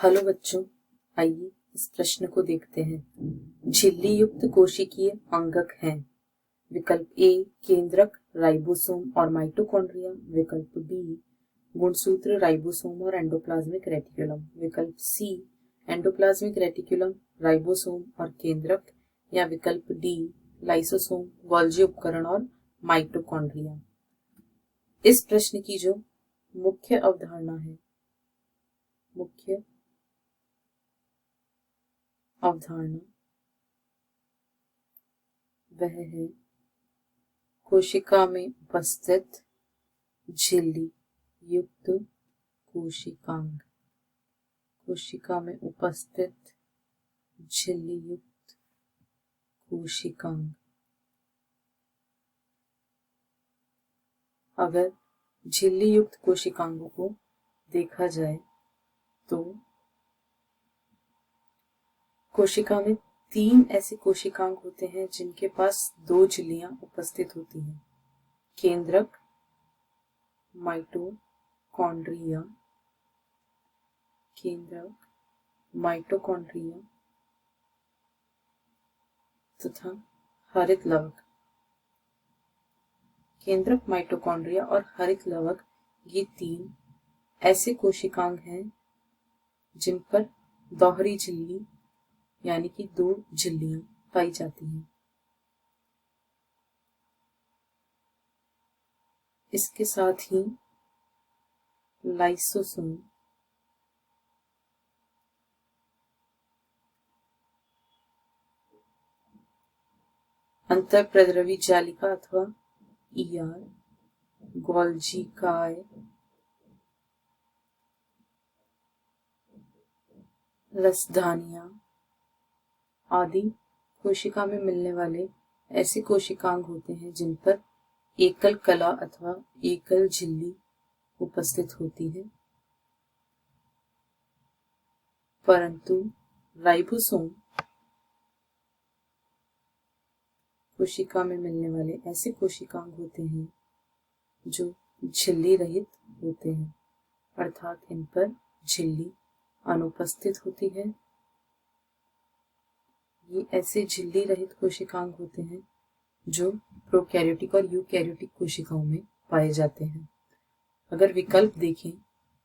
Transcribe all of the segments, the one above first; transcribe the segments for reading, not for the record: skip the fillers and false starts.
Hello बच्चों, आइए इस प्रश्न को देखते हैं। झिल्ली युक्त कोशिकीय अंगक हैं। विकल्प ए केंद्रक, राइबोसोम और माइटोकॉन्ड्रिया। विकल्प बी गुणसूत्र, राइबोसोम और एंडोप्लाज्मिक रेटिकुलम। विकल्प सी एंडोप्लाज्मिक रेटिकुलम, राइबोसोम और केंद्रक। या विकल्प डी लाइसोसोम, गोल्जी उपकरण और माइटोकॉन्ड्रिया। इस प्रश्न की जो मुख्य अवधारणा वह है कोशिका में उपस्थित झिल्ली युक्त कोशिकांग। कोशिका में उपस्थित झिल्ली युक्त कोशिकांग। अगर झिल्ली युक्त कोशिकांगों को देखा जाए तो कोशिका में 3 ऐसे कोशिकांग होते हैं जिनके पास 2 झिल्लियां उपस्थित होती हैं। केंद्रक, माइटोकॉन्ड्रिया, तथा हरित लवक। केंद्रक, माइटोकॉन्ड्रिया और हरित लवक ये 3 ऐसे कोशिकांग हैं जिन पर दोहरी झिल्ली यानी कि 2 झिल्लियां पाई जाती हैं। इसके साथ ही लाइसोसोम, अंतःप्रद्रवी जालिका अथवा ईआर, गोल्जी काय, रसधानियां आदि कोशिका में मिलने वाले ऐसे कोशिकांग होते हैं जिन पर एकल कला अथवा एकल झिल्ली उपस्थित होती है, परंतु राइबोसोम कोशिका में मिलने वाले ऐसे कोशिकांग होते हैं जो झिल्ली रहित होते हैं, अर्थात इन पर झिल्ली अनुपस्थित होती है। ये ऐसे झिल्ली रहित कोशिकांग होते हैं जो प्रोकैरियोटिक और यूकैरियोटिक कोशिकाओं में पाए जाते हैं। अगर विकल्प देखें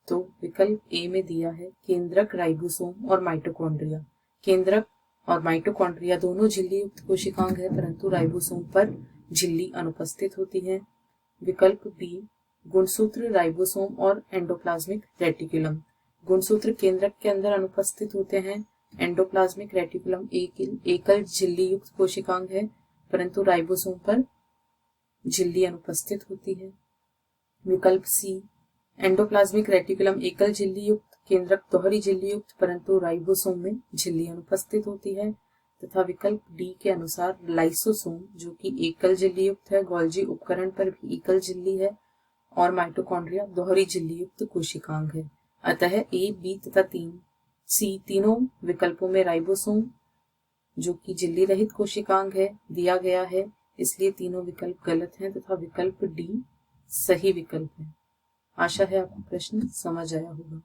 तो विकल्प ए में दिया है केंद्रक, राइबोसोम और माइटोकॉन्ड्रिया। केंद्रक और माइटोकॉन्ड्रिया दोनों झिल्ली युक्त कोशिकांग है, परंतु राइबोसोम पर झिल्ली अनुपस्थित होती है। विकल्प बी गुणसूत्र, राइबोसोम और एंडोप्लाज्मिक रेटिकुलम। गुणसूत्र केंद्रक के अंदर अनुपस्थित होते हैं। एंडोप्लाज्मिक रेटिकुलम एकल झिल्ली युक्त कोशिकांग है, परंतु राइबोसोम पर झिल्ली अनुपस्थित होती है। विकल्प सी एंडोप्लाज्मिक रेटिकुलम एकल झिल्ली युक्त, केंद्रक दोहरी झिल्ली युक्त, परंतु राइबोसोम में झिल्ली अनुपस्थित होती है। तथा विकल्प डी के अनुसार लाइसोसोम जो कि एकल झिल्ली युक्त है, गोल्जी उपकरण पर भी एकल झिल्ली है, और माइटोकॉन्ड्रिया दोहरी झिल्ली युक्त कोशिकांग है। अतः ए, बी तथा सी तीनों विकल्पों में राइबोसोम जो कि झिल्ली रहित कोशिकांग है दिया गया है, इसलिए तीनों विकल्प गलत हैं तथा विकल्प डी सही विकल्प है। आशा है आपको प्रश्न समझ आया होगा।